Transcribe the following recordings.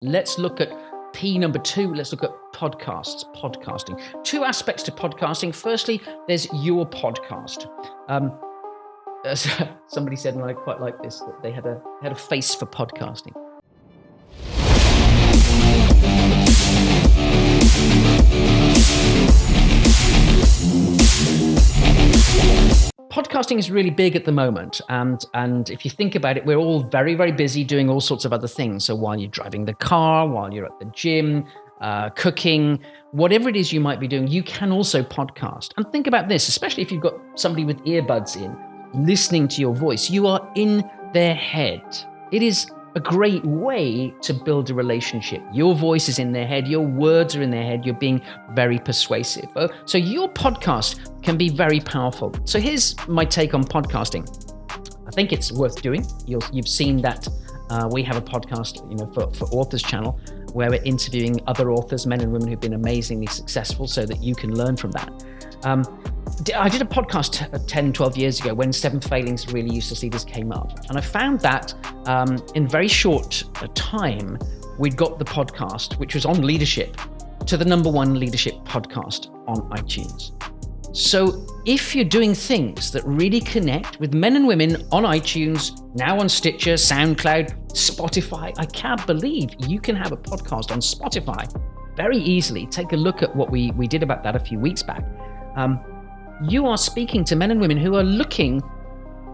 Let's look at P number 2. Let's look at podcasting. 2 aspects to podcasting. Firstly, there's your podcast. Somebody said, and I quite like this, that they had a face for podcasting. Podcasting is really big at the moment, and if you think about it, we're all very, very busy doing all sorts of other things. So while you're driving the car, while you're at the gym, cooking, whatever it is you might be doing, you can also podcast. And think about this, especially if you've got somebody with earbuds in, listening to your voice, you are in their head. It is a great way to build a relationship. Your voice is in their head, your words are in their head, you're being very persuasive. So your podcast can be very powerful. So here's my take on podcasting. I think it's worth doing. You've seen that we have a podcast, for Authors Channel, where we're interviewing other authors, men and women who've been amazingly successful, so that you can learn from that. I did a podcast 10, 12 years ago when 7 Failings Really Useless Leaders came up. And I found that in very short time, we'd got the podcast, which was on leadership, to the number 1 leadership podcast on iTunes. So if you're doing things that really connect with men and women on iTunes, now on Stitcher, SoundCloud, Spotify, I can't believe you can have a podcast on Spotify very easily. Take a look at what we did about that a few weeks back. You are speaking to men and women who are looking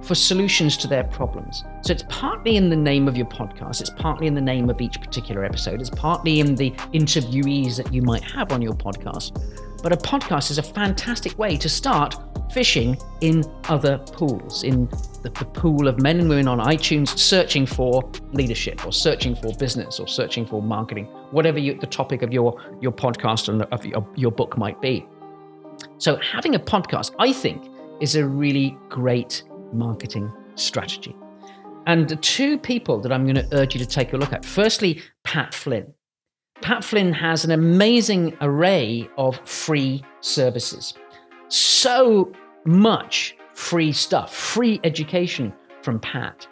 for solutions to their problems. So it's partly in the name of your podcast, it's partly in the name of each particular episode, it's partly in the interviewees that you might have on your podcast. But a podcast is a fantastic way to start fishing in other pools, in the pool of men and women on iTunes searching for leadership, or searching for business, or searching for marketing, whatever the topic of your podcast and of your book might be. So having a podcast, I think, is a really great marketing strategy. And the 2 people that I'm going to urge you to take a look at. Firstly, Pat Flynn. Pat Flynn has an amazing array of free services. So much free stuff, free education from Pat.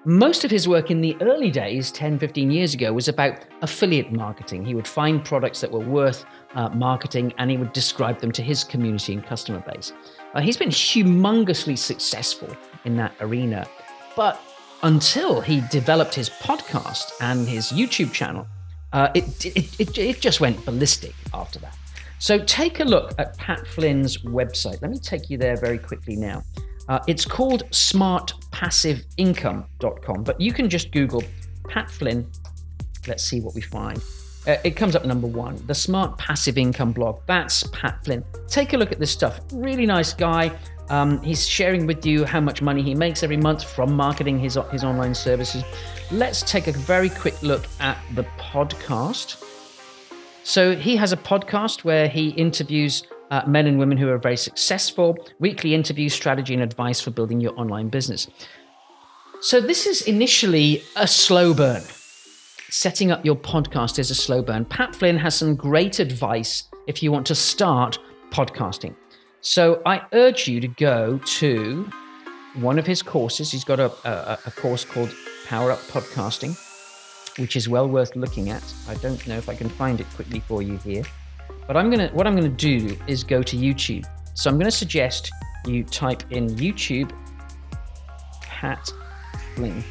Most of his work in the early days, 10, 15 years ago, was about affiliate marketing. He would find products that were worth marketing, and he would describe them to his community and customer base. He's been humongously successful in that arena. But until he developed his podcast and his YouTube channel, it just went ballistic after that. So take a look at Pat Flynn's website. Let me take you there very quickly now. It's called smartpassiveincome.com, but you can just Google Pat Flynn. Let's see what we find. It comes up number 1, the Smart Passive Income blog. That's Pat Flynn. Take a look at this stuff. Really nice guy. He's sharing with you how much money he makes every month from marketing his online services. Let's take a very quick look at the podcast. So he has a podcast where he interviews men and women who are very successful, weekly interviews, strategy and advice for building your online business. So this is initially a slow burn. Setting up your podcast is a slow burn. Pat Flynn has some great advice if you want to start podcasting. So I urge you to go to one of his courses. He's got a course called Power Up Podcasting, which is well worth looking at. I don't know if I can find it quickly for you here. But what I'm gonna do is go to YouTube. So I'm gonna suggest you type in YouTube Pat Flynn,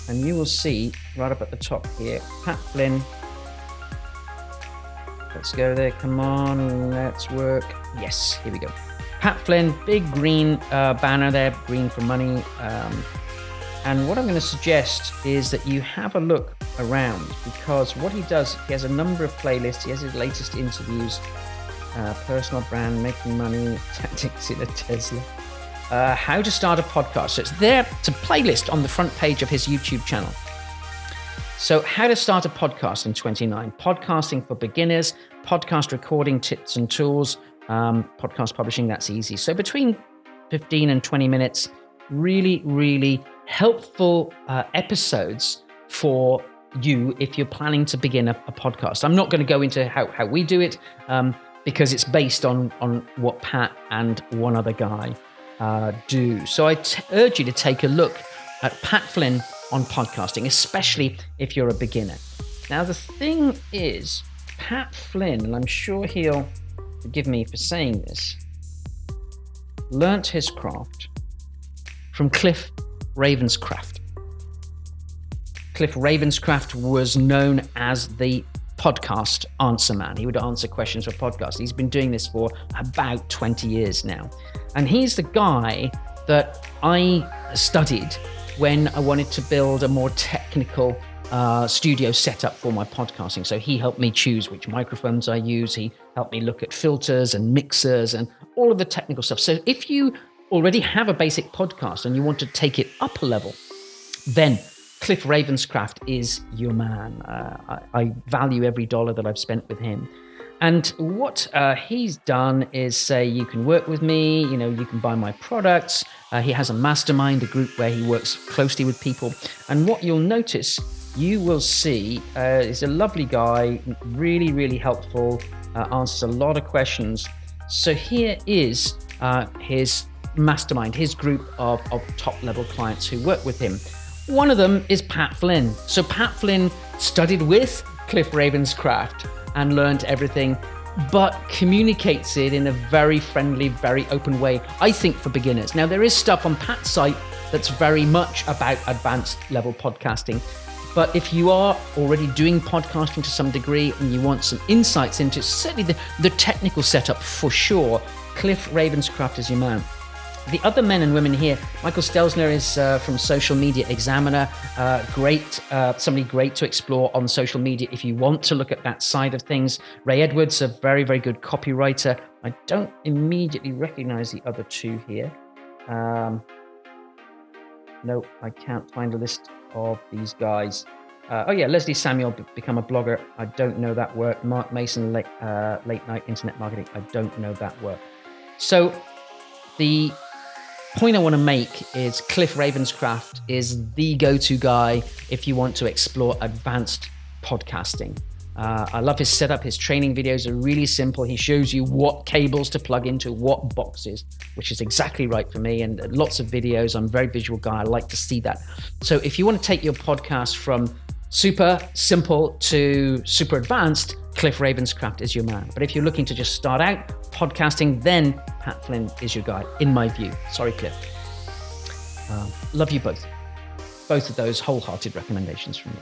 and you will see right up at the top here, Pat Flynn. Let's go there, come on, let's work. Yes, here we go. Pat Flynn, big green banner there, green for money. And what I'm going to suggest is that you have a look around, because what he does, he has a number of playlists. He has his latest interviews, personal brand, making money, tactics in a Tesla, how to start a podcast. So it's there, it's a playlist on the front page of his YouTube channel. So how to start a podcast in 29, podcasting for beginners, podcast recording tips and tools, podcast publishing, that's easy. So between 15 and 20 minutes, really, really helpful episodes for you if you're planning to begin a podcast. I'm not going to go into how we do it because it's based on what Pat and one other guy do. So I urge you to take a look at Pat Flynn on podcasting, especially if you're a beginner. Now, the thing is, Pat Flynn, and I'm sure he'll forgive me for saying this, learnt his craft from Cliff Ravenscraft. Cliff Ravenscraft was known as the podcast answer man. He would answer questions for podcasts. He's been doing this for about 20 years now. And he's the guy that I studied when I wanted to build a more technical studio setup for my podcasting. So he helped me choose which microphones I use. He helped me look at filters and mixers and all of the technical stuff. So if you already have a basic podcast and you want to take it up a level, then Cliff Ravenscraft is your man. I value every dollar that I've spent with him. And what he's done is say, you can work with me, you can buy my products. He has a mastermind, a group where he works closely with people. And what you'll notice, you will see, is a lovely guy, really, really helpful, answers a lot of questions. So here is his mastermind, his group of top-level clients who work with him. One of them is Pat Flynn. So Pat Flynn studied with Cliff Ravenscraft and learned everything, but communicates it in a very friendly, very open way, I think, for beginners. Now, there is stuff on Pat's site that's very much about advanced level podcasting. But if you are already doing podcasting to some degree and you want some insights into certainly the technical setup for sure, Cliff Ravenscraft is your man. The other men and women here, Michael Stelzner is from Social Media Examiner, somebody great to explore on social media if you want to look at that side of things. Ray Edwards, a very, very good copywriter. I don't immediately recognize the other two here. No, I can't find a list of these guys. Leslie Samuel, become a blogger. I don't know that work. Mark Mason, late night internet marketing. I don't know that work. So the point I want to make is Cliff Ravenscraft is the go-to guy if you want to explore advanced podcasting. I love his setup. His training videos are really simple. He shows you what cables to plug into what boxes, which is exactly right for me, and lots of videos. I'm a very visual guy. I like to see that. So if you want to take your podcast from super simple to super advanced, Cliff Ravenscraft is your man. But if you're looking to just start out podcasting, then Pat Flynn is your guy, in my view. Sorry, Cliff. Love you both. Both of those wholehearted recommendations from me.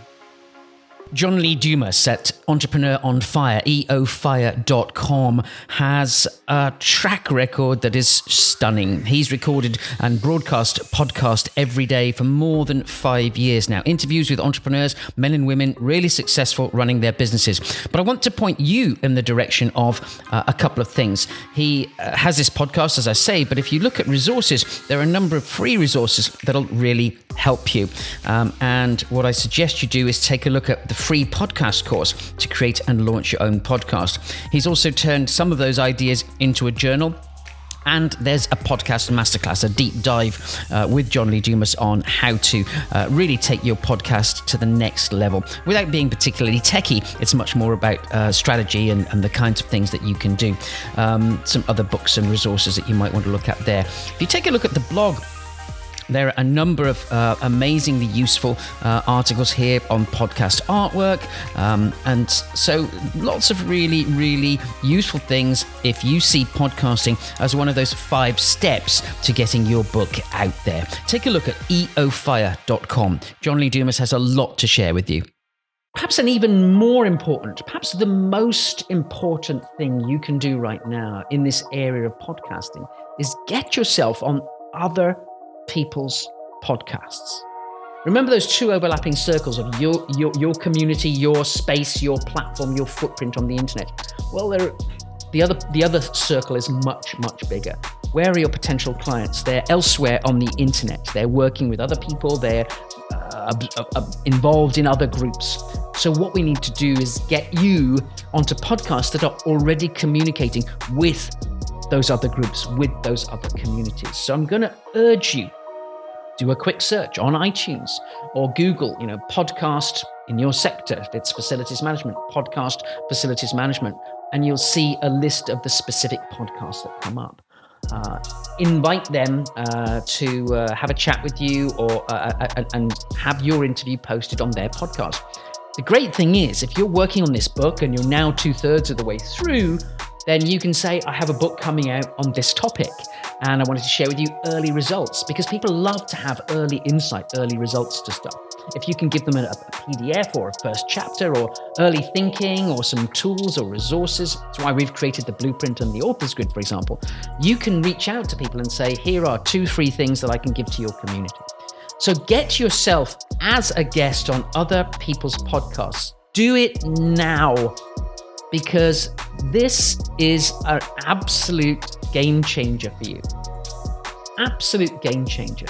John Lee Dumas at Entrepreneur on Fire, eofire.com, has a track record that is stunning. He's recorded and broadcast podcast every day for more than 5 years now. Interviews with entrepreneurs, men and women, really successful running their businesses. But I want to point you in the direction of a couple of things. He has this podcast, as I say, but if you look at resources, there are a number of free resources that'll really help you. And what I suggest you do is take a look at the free podcast course to create and launch your own podcast. He's also turned some of those ideas into a journal. And there's a podcast masterclass, a deep dive with John Lee Dumas on how to really take your podcast to the next level. Without being particularly techie, it's much more about strategy and the kinds of things that you can do. Some other books and resources that you might want to look at there. If you take a look at the blog, there are a number of amazingly useful articles here on podcast artwork. And so lots of really, really useful things if you see podcasting as one of those 5 steps to getting your book out there. Take a look at eofire.com. John Lee Dumas has a lot to share with you. Perhaps an even more important, perhaps the most important thing you can do right now in this area of podcasting is get yourself on other people's podcasts. Remember those 2 overlapping circles of your community, your space, your platform, your footprint on the internet. Well, the other circle is much, much bigger. Where are your potential clients? They're elsewhere on the internet. They're working with other people. They're involved in other groups. So what we need to do is get you onto podcasts that are already communicating with those other groups, with those other communities. So I'm going to urge you, do a quick search on iTunes or Google, podcast in your sector. If it's facilities management, podcast facilities management, and you'll see a list of the specific podcasts that come up. Invite them to have a chat with you or and have your interview posted on their podcast. The great thing is, if you're working on this book and you're now 2/3 of the way through, then you can say, I have a book coming out on this topic, and I wanted to share with you early results, because people love to have early insight, early results to stuff. If you can give them a PDF or a first chapter or early thinking or some tools or resources, that's why we've created the blueprint and the author's grid, for example. You can reach out to people and say, here are 2-3 things that I can give to your community. So get yourself as a guest on other people's podcasts. Do it now, because this is an absolute game changer for you. Absolute game changer.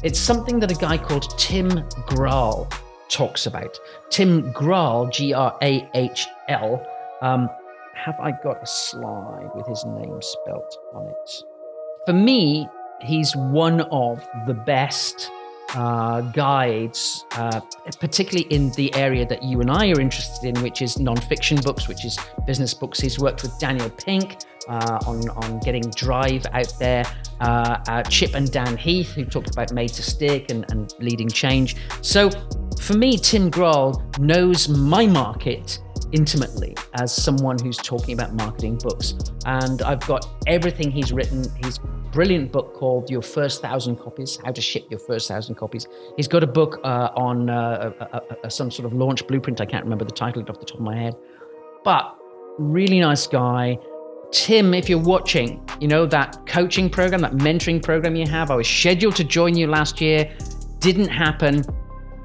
It's something that a guy called Tim Grahl talks about. Tim Grahl, Grahl. Have I got a slide with his name spelt on it? For me, he's one of the best guides, particularly in the area that you and I are interested in, which is non-fiction books, which is business books. He's worked with Daniel Pink on getting Drive out there, Chip and Dan Heath, who talked about Made to Stick and leading change. So for me, Tim Grahl knows my market intimately as someone who's talking about marketing books. And I've got everything he's written. His brilliant book called Your First 1,000 Copies, How to Ship Your First 1,000 Copies. He's got a book on some sort of launch blueprint. I can't remember the title off the top of my head, but really nice guy. Tim, if you're watching, you know, that coaching program, that mentoring program you have, I was scheduled to join you last year, didn't happen.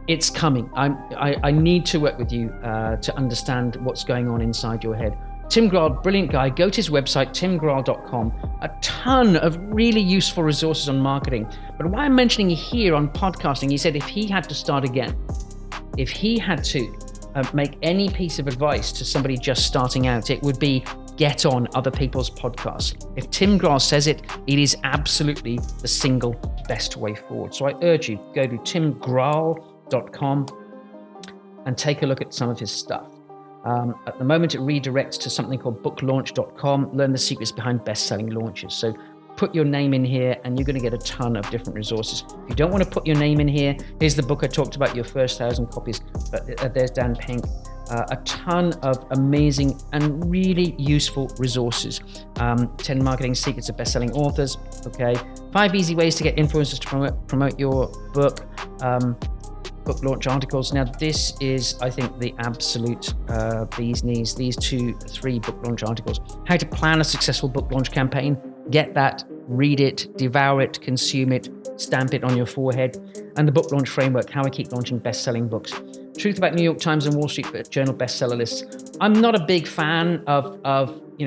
It's coming. I need to work with you to understand what's going on inside your head. Tim Grahl, brilliant guy. Go to his website, timgrahl.com. A ton of really useful resources on marketing. But why I'm mentioning here on podcasting, he said if he had to start again, if he had to make any piece of advice to somebody just starting out, it would be get on other people's podcasts. If Tim Grahl says it, it is absolutely the single best way forward. So I urge you, go to timgrahl.com and take a look at some of his stuff. At the moment, it redirects to something called booklaunch.com. Learn the secrets behind best-selling launches. So put your name in here and you're going to get a ton of different resources. If you don't want to put your name in here, here's the book I talked about, Your First 1,000 Copies. There's Dan Pink. A ton of amazing and really useful resources. 10 marketing secrets of best-selling authors. Okay, 5 easy ways to get influencers to promote your book. Book launch articles. Now, this is, I think, the absolute bee's knees. These 2-3 book launch articles. How to plan a successful book launch campaign. Get that, read it, devour it, consume it, stamp it on your forehead. And the book launch framework, how I keep launching best-selling books. Truth about New York Times and Wall Street Journal bestseller lists. I'm not a big fan of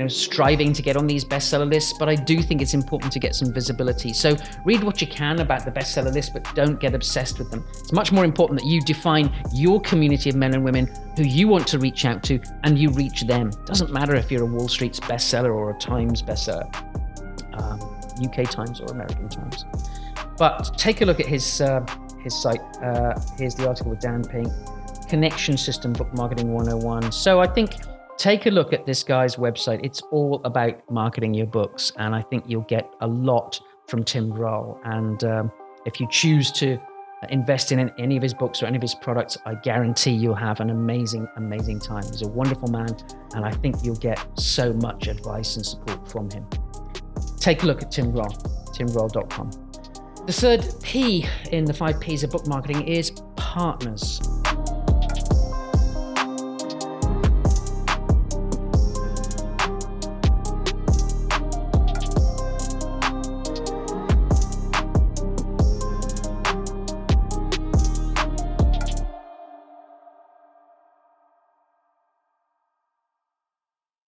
striving to get on these bestseller lists, but I do think it's important to get some visibility. So read what you can about the bestseller list, but don't get obsessed with them. It's much more important that you define your community of men and women who you want to reach out to, and you reach them. It doesn't matter if you're a Wall Street's bestseller or a Times bestseller, UK Times or American Times. But take a look at his site. Here's the article with Dan Pink. Connection System Book Marketing 101. So I think take a look at this guy's website. It's all about marketing your books, and I think you'll get a lot from Tim Grahl. And if you choose to invest in any of his books or any of his products, I guarantee you'll have an amazing, amazing time. He's a wonderful man, and I think you'll get so much advice and support from him. Take a look at Tim Grahl, timgrahl.com. The third P in the 5 Ps of book marketing is partners.